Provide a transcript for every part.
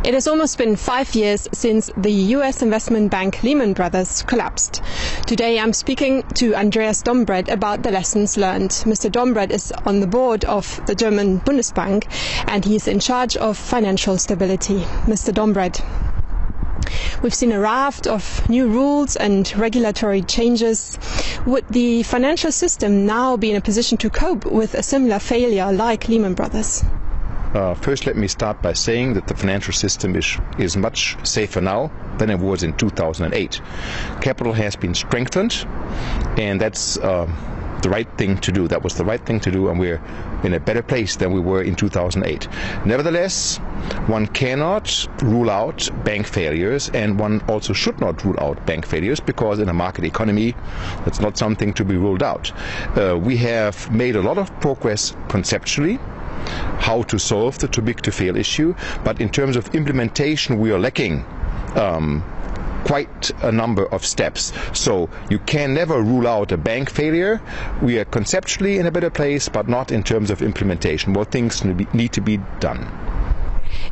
It has almost been 5 years since the US investment bank Lehman Brothers collapsed. Today I'm speaking to Andreas Dombret about the lessons learned. Mr. Dombret is on the board of the German Bundesbank and he is in charge of financial stability. Mr. Dombret, we've seen a raft of new rules and regulatory changes. Would the financial system now be in a position to cope with a similar failure like Lehman Brothers? First, let me start by saying that the financial system is much safer now than it was in 2008. Capital has been strengthened, and that's the right thing to do. That was the right thing to do, and we're in a better place than we were in 2008. Nevertheless, one cannot rule out bank failures, and one also should not rule out bank failures, because in a market economy, that's not something to be ruled out. We have made a lot of progress conceptually, how to solve the too big to fail issue, but in terms of implementation we are lacking quite a number of steps. So you can never rule out a bank failure. We are conceptually in a better place, but not in terms of implementation. More things need to be done.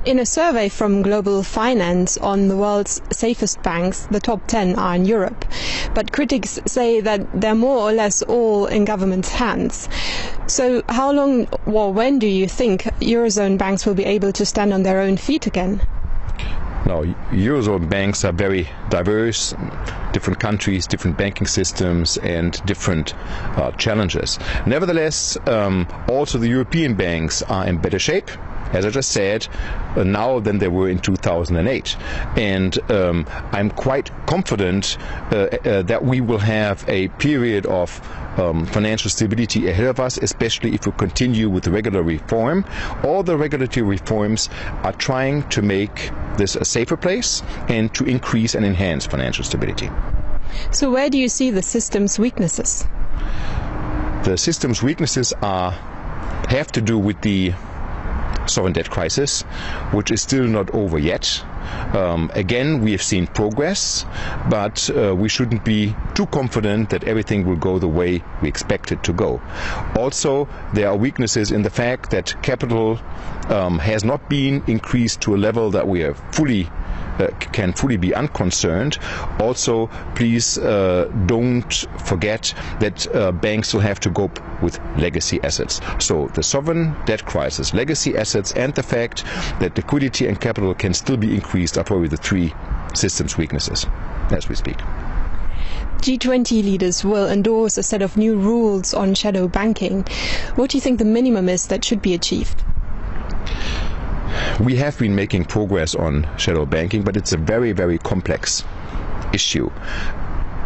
In a survey from Global Finance on the world's safest banks, the top 10 are in Europe. But critics say that they're more or less all in government's hands. So how long or when do you think Eurozone banks will be able to stand on their own feet again? Now, Eurozone banks are very diverse, different countries, different banking systems, and different challenges. Nevertheless, also the European banks are in better shape, as I just said, now than they were in 2008. And I'm quite confident that we will have a period of financial stability ahead of us, especially if we continue with the regulatory reform. All the regulatory reforms are trying to make this a safer place and to increase and enhance financial stability. So where do you see the system's weaknesses? The system's weaknesses have to do with the sovereign debt crisis, which is still not over yet. Again, we have seen progress, but we shouldn't be too confident that everything will go the way we expect it to go. Also, there are weaknesses in the fact that capital has not been increased to a level that we are can fully be unconcerned. Also, please don't forget that banks will have to cope with legacy assets. So the sovereign debt crisis, legacy assets, and the fact that liquidity and capital can still be increased are probably the three systems weaknesses as we speak. G20 leaders will endorse a set of new rules on shadow banking. What do you think the minimum is that should be achieved? We have been making progress on shadow banking, but it's a very, very complex issue.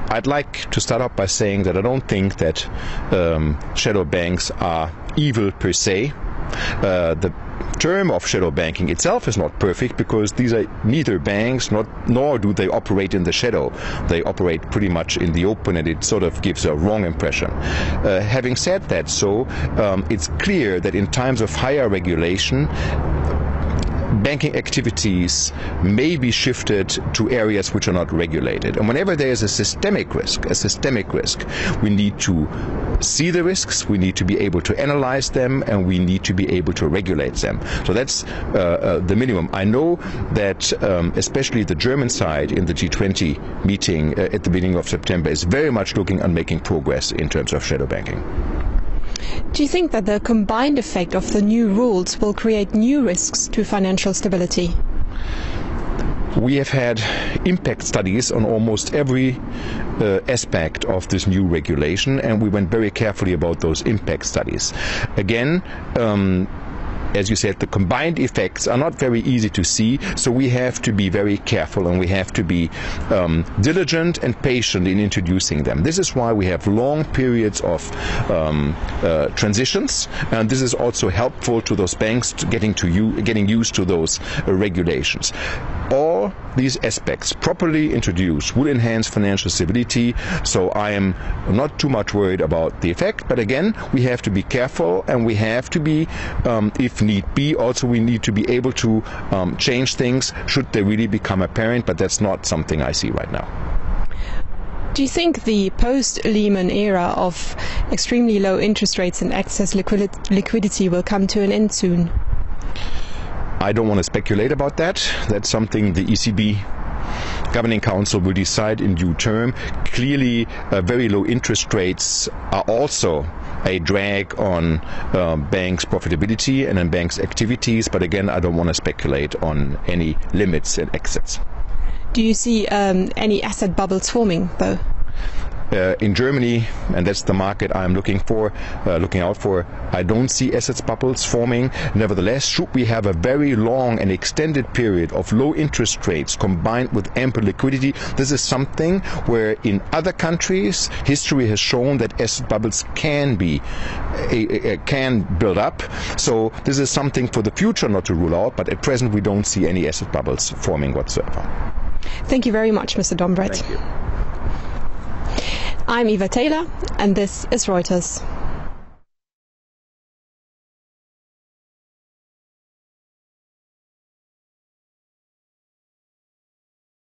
I'd like to start off by saying that I don't think that shadow banks are evil per se. The term of shadow banking itself is not perfect, because these are neither banks nor do they operate in the shadow. They operate pretty much in the open, and it sort of gives a wrong impression. Having said that, it's clear that in times of higher regulation, banking activities may be shifted to areas which are not regulated. And whenever there is a systemic risk, we need to see the risks, we need to be able to analyze them, and we need to be able to regulate them. So that's the minimum. I know that especially the German side in the G20 meeting at the beginning of September is very much looking at making progress in terms of shadow banking. Do you think that the combined effect of the new rules will create new risks to financial stability? We have had impact studies on almost every aspect of this new regulation, and we went very carefully about those impact studies. Again, as you said, the combined effects are not very easy to see, so we have to be very careful, and we have to be diligent and patient in introducing them. This is why we have long periods of transitions, and this is also helpful to those banks getting used to those regulations. All these aspects properly introduced will enhance financial stability, so I am not too much worried about the effect. But again, we have to be careful, and we have to be, if need be, also we need to be able to change things should they really become apparent, but that's not something I see right now. Do you think the post-Lehman era of extremely low interest rates and excess liquidity will come to an end soon? I don't want to speculate about that. That's something the ECB Governing Council will decide in due term. Clearly, very low interest rates are also a drag on banks' profitability and on banks' activities, but again, I don't want to speculate on any limits and exits. Do you see any asset bubbles forming, though? In Germany, and that's the market I'm looking out for, I don't see assets bubbles forming. Nevertheless, should we have a very long and extended period of low interest rates combined with ample liquidity, this is something where in other countries history has shown that asset bubbles can build up. So this is something for the future not to rule out, but at present we don't see any asset bubbles forming whatsoever. Thank you very much, Mr. Dombret. Thank you. I'm Eva Taylor, and this is Reuters.